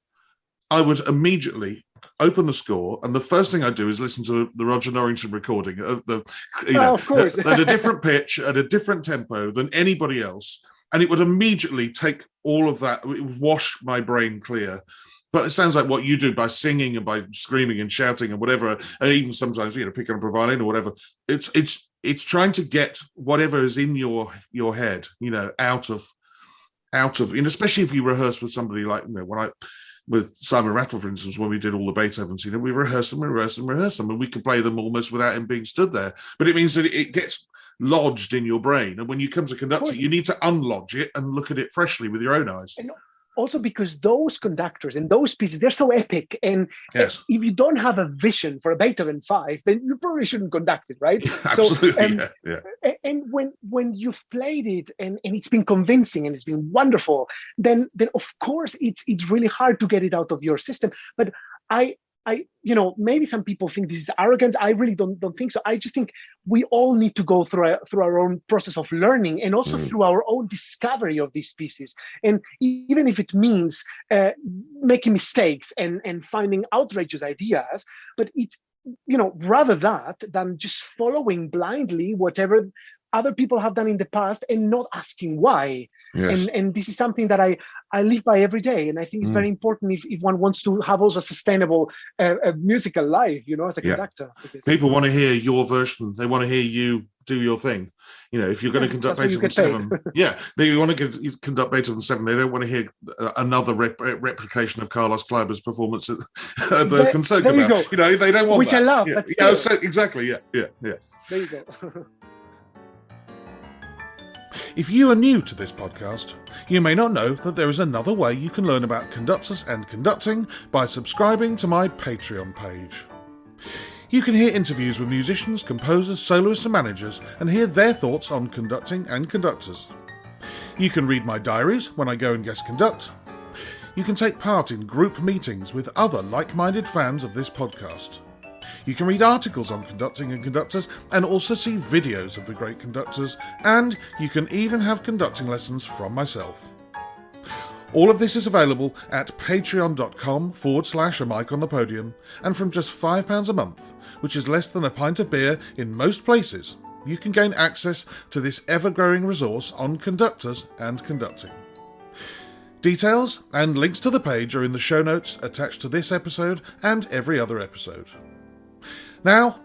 I would immediately open the score, and the first thing I do is listen to the Roger Norrington recording of of course, at a different pitch, at a different tempo than anybody else, and it would immediately take all of that, it would wash my brain clear. But it sounds like what you do by singing and by screaming and shouting and whatever, and even sometimes picking up a violin or whatever. It's trying to get whatever is in your head, out of, and especially if you rehearse with somebody like with Simon Rattle, for instance, when we did all the Beethovens, we rehearse them, and we could play them almost without him being stood there. But it means that it gets lodged in your brain, and when you come to conduct it, you need to unlodge it and look at it freshly with your own eyes. And also because those conductors and those pieces, they're so epic. And yes. If you don't have a vision for a Beethoven 5, then you probably shouldn't conduct it, right? Absolutely, yeah. And when you've played it and it's been convincing and it's been wonderful, then of course it's really hard to get it out of your system. But I maybe some people think this is arrogance. I really don't think so. I just think we all need to go through our own process of learning, and also through our own discovery of these pieces. And even if it means making mistakes and finding outrageous ideas, but it's rather that than just following blindly whatever other people have done in the past and not asking why. Yes. And this is something that I live by every day, and I think it's very important if one wants to have also a sustainable musical life, as a conductor. People want to hear your version. They want to hear you do your thing. If you're going to conduct Beethoven 7, they want to conduct Beethoven 7. They don't want to hear another replication of Carlos Kleiber's performance at the Concertmaster. They don't want which that. I love. Yeah. But So, exactly. Yeah. There you go. If you are new to this podcast, you may not know that there is another way you can learn about conductors and conducting by subscribing to my Patreon page. You can hear interviews with musicians, composers, soloists and managers and hear their thoughts on conducting and conductors. You can read my diaries when I go and guest conduct. You can take part in group meetings with other like-minded fans of this podcast. You can read articles on conducting and conductors and also see videos of the great conductors, and you can even have conducting lessons from myself. All of this is available at patreon.com/a mic on the podium, and from just £5 a month, which is less than a pint of beer in most places, you can gain access to this ever-growing resource on conductors and conducting. Details and links to the page are in the show notes attached to this episode and every other episode. Now,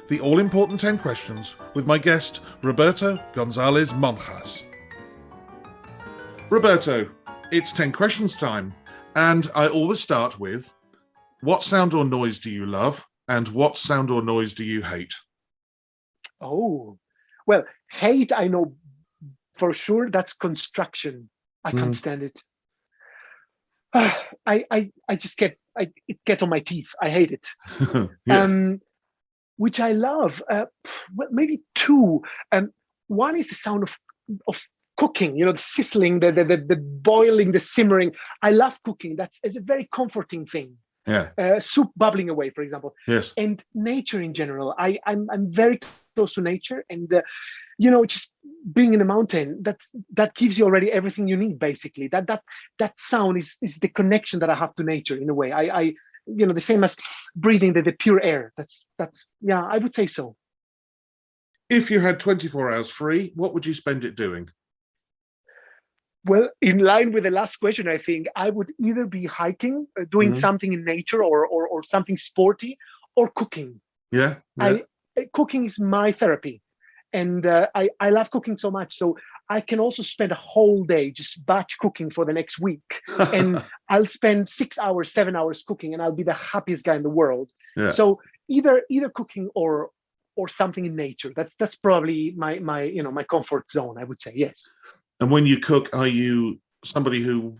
the all-important 10 questions with my guest, Roberto González-Monjas. Roberto, it's 10 questions time, and I always start with, what sound or noise do you love, and what sound or noise do you hate? Oh, well, hate, I know for sure that's construction. I can't stand it. I just it gets on my teeth. I hate it. which I love. Well, maybe two. One is the sound of cooking. The sizzling, the boiling, the simmering. I love cooking. It's a very comforting thing. Yeah. Soup bubbling away, for example. Yes. And nature in general. I'm very close to nature, and just being in a mountain, that gives you already everything you need. Basically, that sound is the connection that I have to nature in a way. I the same as breathing the pure air. That's yeah, I would say so. If you had 24 hours free, what would you spend it doing? Well, in line with the last question, I think I would either be hiking, doing something in nature, or something sporty, or cooking. Yeah. Cooking is my therapy, and I love cooking so much. So I can also spend a whole day just batch cooking for the next week, and I'll spend 6 hours, 7 hours cooking, and I'll be the happiest guy in the world. Yeah. So either cooking or something in nature. That's probably my comfort zone, I would say. Yes. And when you cook, are you somebody who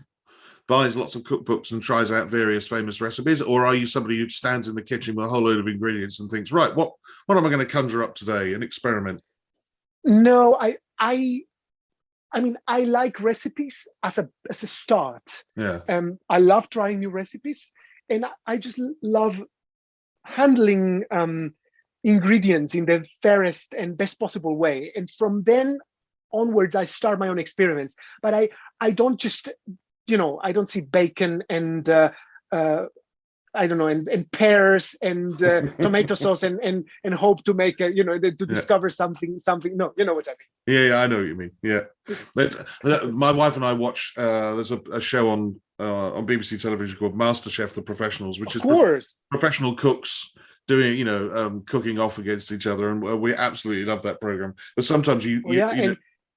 buys lots of cookbooks and tries out various famous recipes, or are you somebody who stands in the kitchen with a whole load of ingredients and thinks, right, what am I going to conjure up today and experiment? No, I mean, I like recipes as a start. Yeah. I love trying new recipes, and I just love handling ingredients in the fairest and best possible way. And from then onwards, I start my own experiments. But I don't just, I don't see bacon and I don't know, and pears and tomato sauce and hope to make to discover something. No, you know what I mean. Yeah, I know what you mean. Yeah, my wife and I watch. There's a show on BBC television called MasterChef: The Professionals, which is professional cooks doing cooking off against each other, and we absolutely love that program. But sometimes you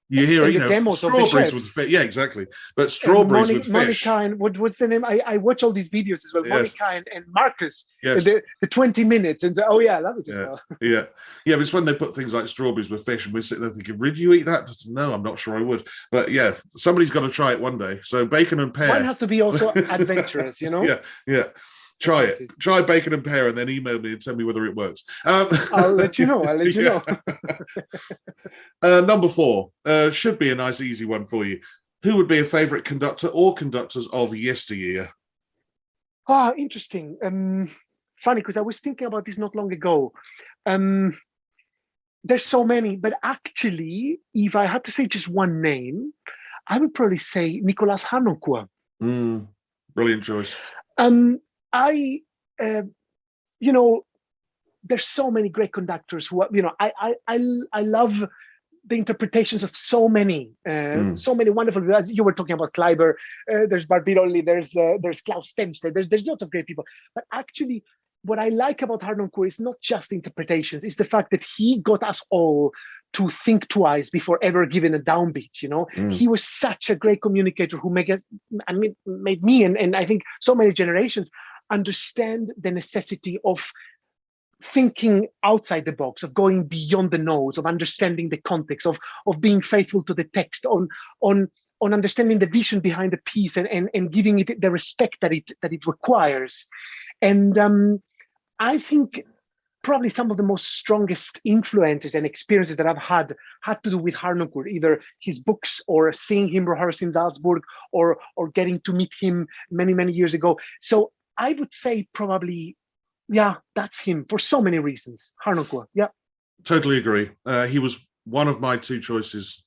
hear strawberries with fit. Yeah, exactly. But strawberries with fish. Monica and what's the name? I watch all these videos as well. Yes. Monica and Marcus. Yes. The 20 minutes and I love it as well. Yeah. But it's when they put things like strawberries with fish, and we sit there thinking, "Would you eat that?" No, I'm not sure I would. But yeah, somebody's got to try it one day. So bacon and pear. One has to be also adventurous, Yeah. Try it. Try bacon and pear, and then email me and tell me whether it works. I'll let you know. Number 4 should be a nice, easy one for you. Who would be a favourite conductor or conductors of Yesteryear? Interesting. Funny, because I was thinking about this not long ago. There's so many, but actually, if I had to say just one name, I would probably say Nicolas Harnoncourt. Brilliant choice. There's so many great conductors who, I love the interpretations of so many wonderful. As you were talking about Kleiber, there's Barbirolli, there's Klaus Stemster, there's lots of great people. But actually, what I like about Harnoncourt is not just interpretations; it's the fact that he got us all to think twice before ever giving a downbeat. He was such a great communicator who made me and I think so many generations understand the necessity of thinking outside the box, of going beyond the notes, of understanding the context, of being faithful to the text, on understanding the vision behind the piece and giving it the respect that it requires. And I think probably some of the most strongest influences and experiences that I've had to do with Harnoncourt, either his books or seeing him rehearse in Salzburg or getting to meet him many, many years ago. So I would say probably, that's him for so many reasons. Harnoncourt, yeah. Totally agree. He was one of my two choices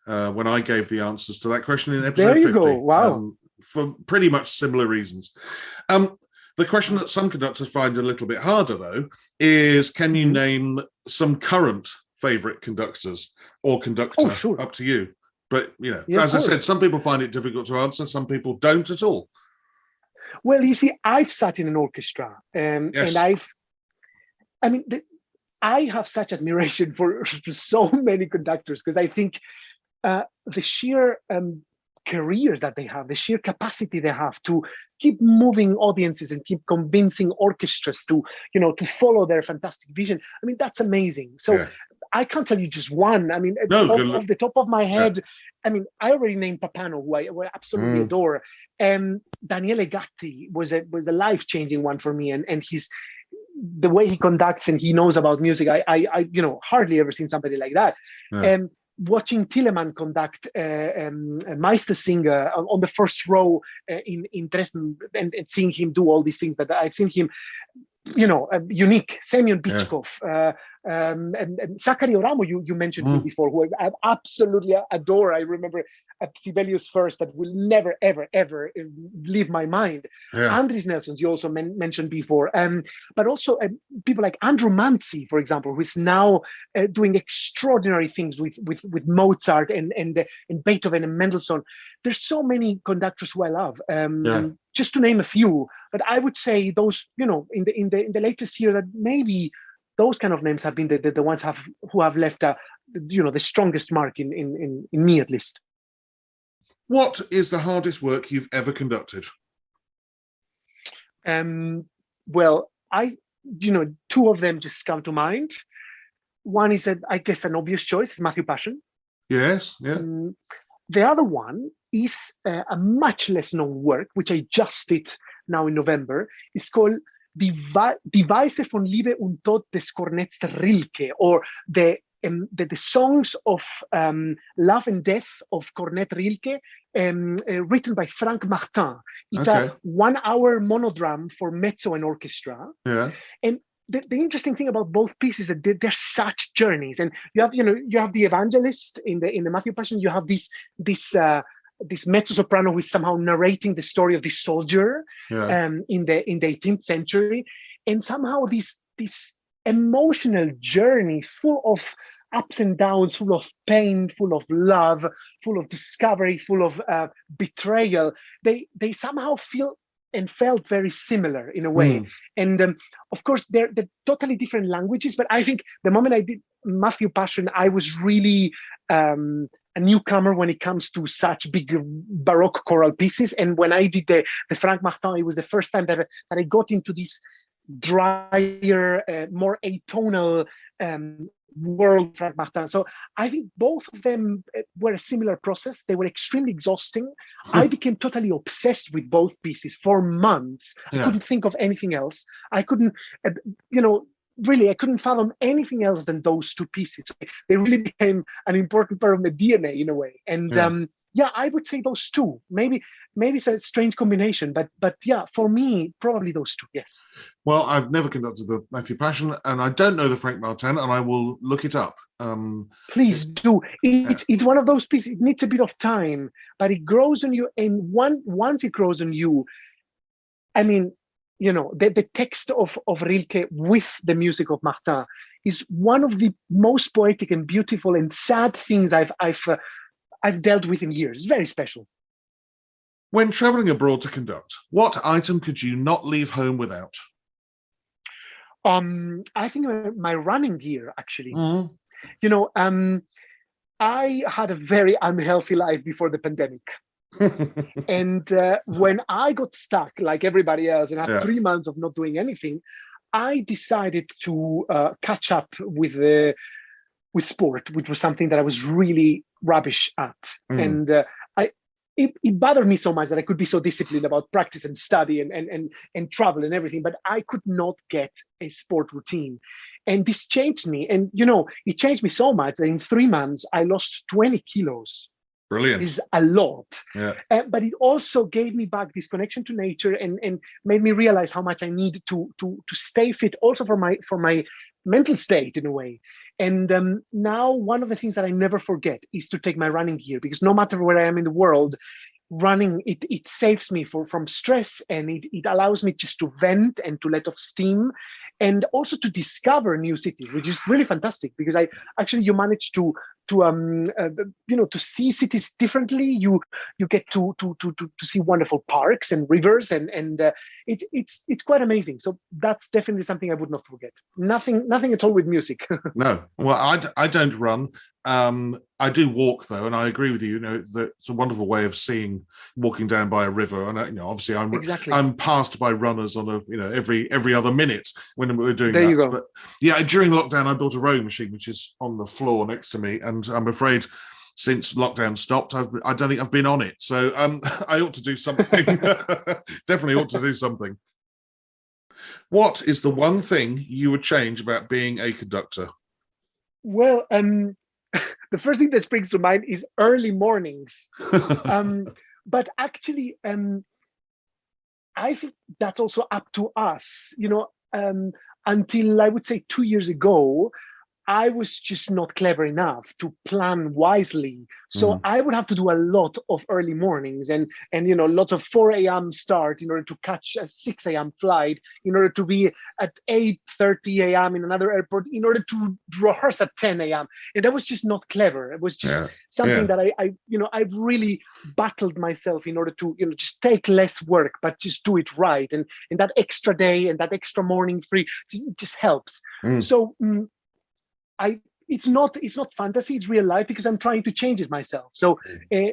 when I gave the answers to that question in episode 50. There you go, wow. For pretty much similar reasons. The question that some conductors find a little bit harder, though, is can you name some current favourite conductors or conductor? Oh, sure. Up to you. But, as I said, some people find it difficult to answer. Some people don't at all. Well, you see, I've sat in an orchestra, and I have such admiration for so many conductors, because I think the sheer careers that they have, the sheer capacity they have to keep moving audiences and keep convincing orchestras to follow their fantastic vision. I mean, that's amazing. So I can't tell you just one. I mean, off the top of my head, I mean, I already named Papano, who I absolutely adore. And Daniele Gatti was a life-changing one for me. And his the way he conducts and he knows about music, I hardly ever seen somebody like that. And watching Telemann conduct Meistersinger on the first row in Dresden, and seeing him do all these things that I've seen him, unique. Semyon Bichkov, and Zachary Oramo, you mentioned him before, who I absolutely adore. I remember at Sibelius First that will never, ever, ever leave my mind. Andris Nelsons, you also mentioned before, but also people like Andrew Manzi, for example, who is now doing extraordinary things with Mozart and Beethoven and Mendelssohn. There's so many conductors who I love. Just to name a few, but I would say those, in the latest year, that maybe those kind of names have been the ones who have left the strongest mark in me, at least. What is the hardest work you've ever conducted? Well, two of them just come to mind. One is, I guess, an obvious choice, is Matthew Passion. Yes, yeah. The other one is a much less known work, which I just did now in November. It's called Die Weise von Liebe und Tod des Cornets Rilke, or the songs of love and death of Cornet Rilke, written by Frank Martin. It's a 1 hour monodram for mezzo and orchestra. Yeah. And the interesting thing about both pieces is that they're such journeys. And you have the evangelist in the Matthew Passion. You have this mezzo soprano who is somehow narrating the story of this soldier in the 18th century, and somehow this emotional journey full of ups and downs, full of pain, full of love, full of discovery, full of betrayal. They somehow feel and felt very similar in a way. And of course, they're totally different languages, but I think the moment I did Matthew Passion, I was really a newcomer when it comes to such big Baroque choral pieces. And when I did the Frank Martin, it was the first time that I got into this drier, more atonal world, Frank Martin. So I think both of them were a similar process. They were extremely exhausting. I became totally obsessed with both pieces for months. I couldn't think of anything else. I couldn't, really, I couldn't fathom anything else than those two pieces. They really became an important part of the DNA in a way. And I would say those two. Maybe it's a strange combination, but yeah, for me, probably those two. Yes. Well, I've never conducted the Matthew Passion, and I don't know the Frank Martin, and I will look it up. Please do. It's one of those pieces. It needs a bit of time, but it grows on you. And once it grows on you, I mean, the text of Rilke with the music of Martin is one of the most poetic and beautiful and sad things I've dealt with in years. It's very special. When traveling abroad to conduct, what item could you not leave home without? I think my running gear, actually. I had a very unhealthy life before the pandemic. And when I got stuck, like everybody else, and had 3 months of not doing anything, I decided to catch up with sport, which was something that I was really rubbish at. And it bothered me so much that I could be so disciplined about practice and study and travel and everything, but I could not get a sport routine. And this changed me. And, it changed me so much that in 3 months, I lost 20 kilos. Brilliant. Is a lot. Yeah. But it also gave me back this connection to nature and made me realize how much I need to stay fit, also for my mental state in a way. And now one of the things that I never forget is to take my running gear, because no matter where I am in the world, running, it saves me from stress, and it allows me just to vent and to let off steam, and also to discover new cities, which is really fantastic, because you manage to see cities differently. You get to see wonderful parks and rivers, and it's quite amazing. So that's definitely something I would not forget. Nothing at all with music. No, well, I don't run. I do walk though, and I agree with you. That it's a wonderful way of walking down by a river. And obviously, I'm passed by runners on every other minute when we're doing that. There you go. But yeah, during lockdown, I bought a rowing machine, which is on the floor next to me, and I'm afraid since lockdown stopped, I don't think I've been on it. So I ought to do something. Definitely ought to do something. What is the one thing you would change about being a conductor? Well, the first thing that springs to mind is early mornings. But actually, I think that's also up to us. Until I would say 2 years ago, I was just not clever enough to plan wisely. So I would have to do a lot of early mornings and lots of 4 a.m. start in order to catch a 6 a.m. flight, in order to be at 8:30 a.m. in another airport, in order to rehearse at 10 a.m. And that was just not clever. It was just something that I've really battled myself in order to just take less work, but just do it right. And that extra day and that extra morning free just helps. So it's not fantasy, it's real life, because I'm trying to change it myself. So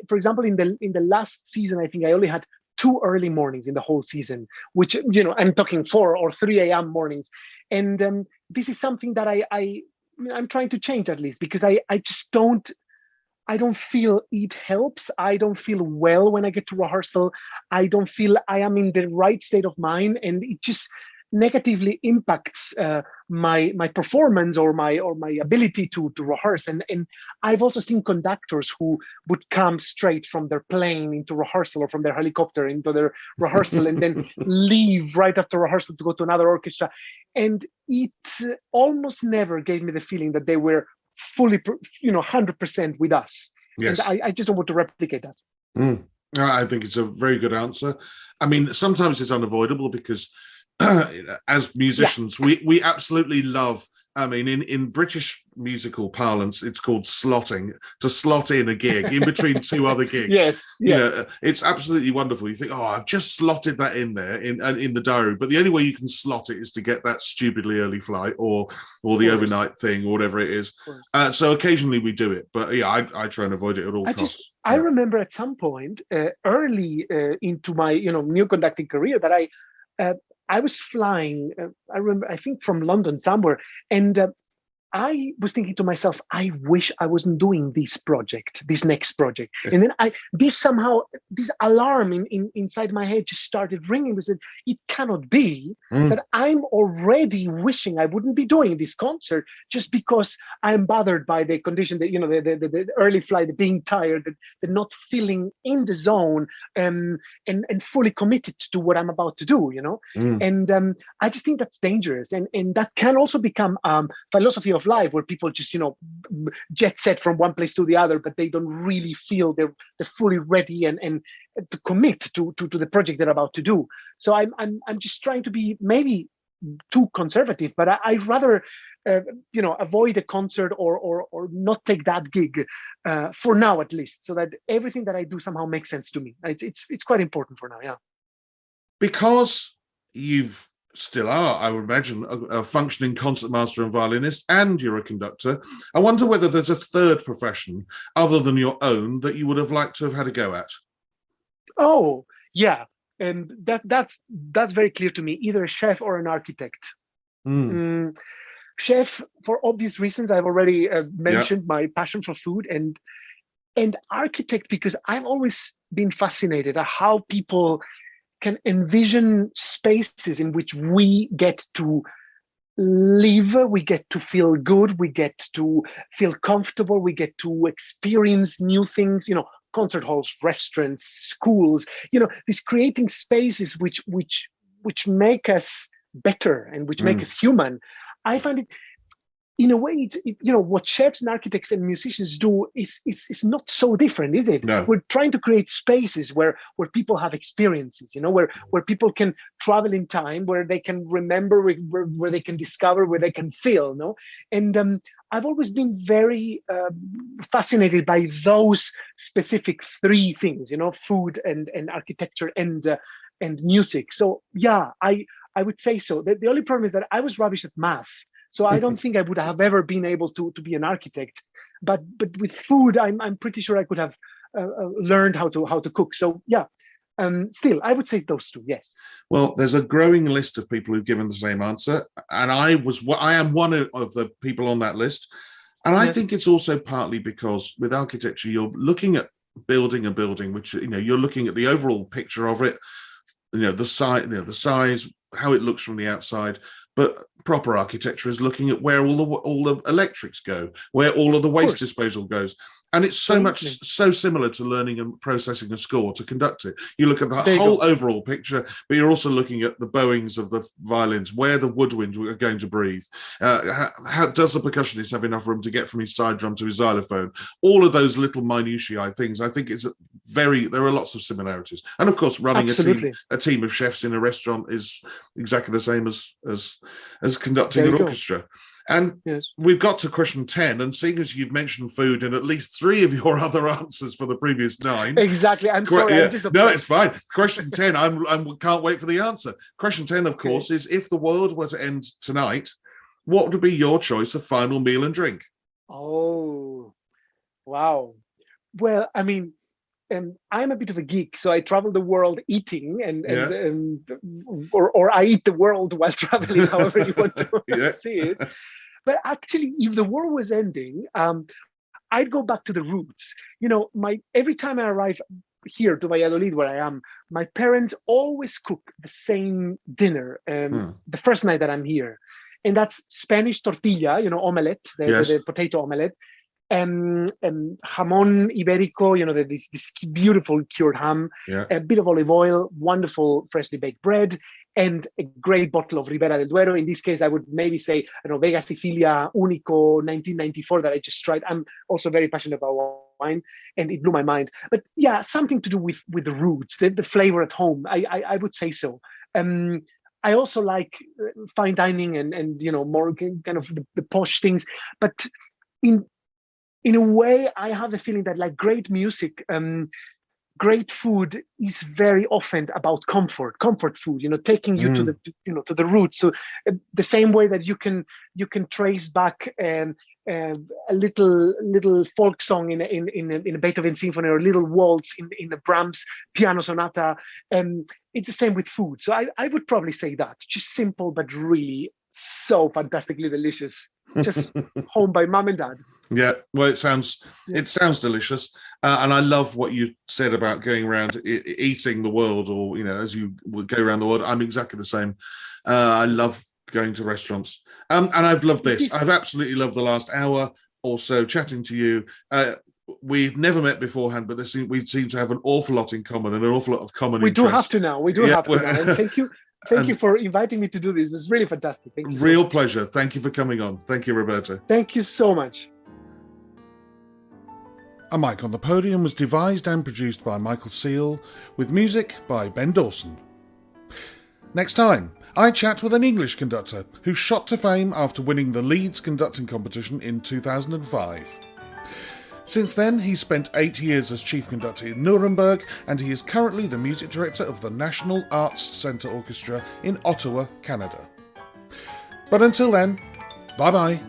for example, in the last season, I think I only had 2 early mornings in the whole season, which I'm talking 4 or 3 a.m. mornings. And this is something that I'm trying to change, at least, because I don't feel it helps. I don't feel well when I get to rehearsal. I don't feel I am in the right state of mind, and it just negatively impacts my performance or my ability to rehearse. And I've also seen conductors who would come straight from their plane into rehearsal, or from their helicopter into their rehearsal, and then leave right after rehearsal to go to another orchestra. And it almost never gave me the feeling that they were fully 100% with us. Yes. And I just don't want to replicate that. I think it's a very good answer. I mean, sometimes it's unavoidable, because as musicians, we absolutely love, I mean, in British musical parlance, it's called slotting, to slot in a gig in between 2 other gigs. Yes. It's absolutely wonderful. You think, I've just slotted that in there in the diary, but the only way you can slot it is to get that stupidly early flight or the overnight thing, or whatever it is. So occasionally we do it, but I try and avoid it at all costs. I remember at some point early into my new conducting career that I was flying, I think from London somewhere, and I was thinking to myself, I wish I wasn't doing this next project. And then this alarm inside my head just started ringing. I said, it cannot be that I'm already wishing I wouldn't be doing this concert just because I'm bothered by the condition that, the early flight, the being tired, the not feeling in the zone, and fully committed to what I'm about to do, And I just think that's dangerous. And that can also become philosophy of life, where people just jet set from one place to the other, but they don't really feel they're fully ready and to commit to the project they're about to do. So I'm just trying to be maybe too conservative, but I'd rather avoid a concert or not take that gig for now, at least, so that everything that I do somehow makes sense to me. It's quite important for now. Because you've still are, I would imagine, a functioning concertmaster and violinist, and you're a conductor, I wonder whether there's a third profession other than your own that you would have liked to have had a go at. Oh, yeah. And that's very clear to me, either a chef or an architect. Chef, for obvious reasons. I've already mentioned my passion for food, and architect, because I've always been fascinated at how people can envision spaces in which we get to live, we get to feel good, we get to feel comfortable, we get to experience new things, concert halls, restaurants, schools, these creating spaces which make us better and which make us human. I find it, in a way, it's what chefs and architects and musicians do is not so different, is it? No. We're trying to create spaces where people have experiences, where people can travel in time, where they can remember, where they can discover, where they can feel, And I've always been very fascinated by those specific 3 things, food and architecture and music. So yeah, I would say so. The only problem is that I was rubbish at math. So I don't think I would have ever been able to be an architect, but with food, I'm pretty sure I could have learned how to cook. So yeah, still, I would say those 2. Yes. Well, there's a growing list of people who've given the same answer, and I am one of the people on that list. And I think it's also partly because with architecture, you're looking at building a building, which you're looking at the overall picture of it, the size, how it looks from the outside. But proper architecture is looking at where all the electrics go, where all of the waste disposal goes. And it's so similar to learning and processing a score to conduct it. You look at the whole overall picture, but you're also looking at the bowings of the violins, where the woodwinds are going to breathe. How does the percussionist have enough room to get from his side drum to his xylophone? All of those little minutiae things. I think there are lots of similarities. And of course, running a team of chefs in a restaurant is exactly the same as conducting an orchestra. And we've got to question 10, and seeing as you've mentioned food in at least 3 of your other answers for the previous 9. Exactly. I'm sorry. I'm just no, it's fine. Question 10, I can't wait for the answer. Question 10, of course, is if the world were to end tonight, what would be your choice of final meal and drink? Oh, wow. Well, I mean, I'm a bit of a geek, so I travel the world eating, or I eat the world while traveling, however you want to see it. But actually, if the world was ending, I'd go back to the roots. Every time I arrive here to Valladolid, where I am, my parents always cook the same dinner the first night that I'm here, and that's Spanish tortilla, omelette, the potato omelette. Jamón ibérico, this beautiful cured ham, a bit of olive oil, wonderful freshly baked bread, and a great bottle of Ribera del Duero. In this case, I would maybe say, Vega Sicilia Único 1994 that I just tried. I'm also very passionate about wine, and it blew my mind. But yeah, something to do with the roots, the flavor at home. I would say so. I also like fine dining and more kind of the posh things, but in a way, I have the feeling that like great music, great food is very often about comfort food, taking you to the roots. So the same way that you can trace back a little folk song in a Beethoven symphony, or a little waltz in a Brahms piano sonata. It's the same with food. So I would probably say that, just simple, but really so fantastically delicious. Just home by mom and dad. Yeah, well, it sounds delicious, and I love what you said about going around eating the world, or as you would go around the world. I'm exactly the same. I love going to restaurants, and I've loved this. I've absolutely loved the last hour or so chatting to you. We've never met beforehand, but we seem to have an awful lot in common, and an awful lot of common interest. We do have to now. And thank you. Thank you for inviting me to do this. It was really fantastic. Thank you. Real pleasure. Thank you for coming on. Thank you, Roberto. Thank you so much. A Mic on the Podium was devised and produced by Michael Seal, with music by Ben Dawson. Next time, I chat with an English conductor who shot to fame after winning the Leeds conducting competition in 2005. Since then, he spent 8 years as chief conductor in Nuremberg, and he is currently the music director of the National Arts Centre Orchestra in Ottawa, Canada. But until then, bye-bye.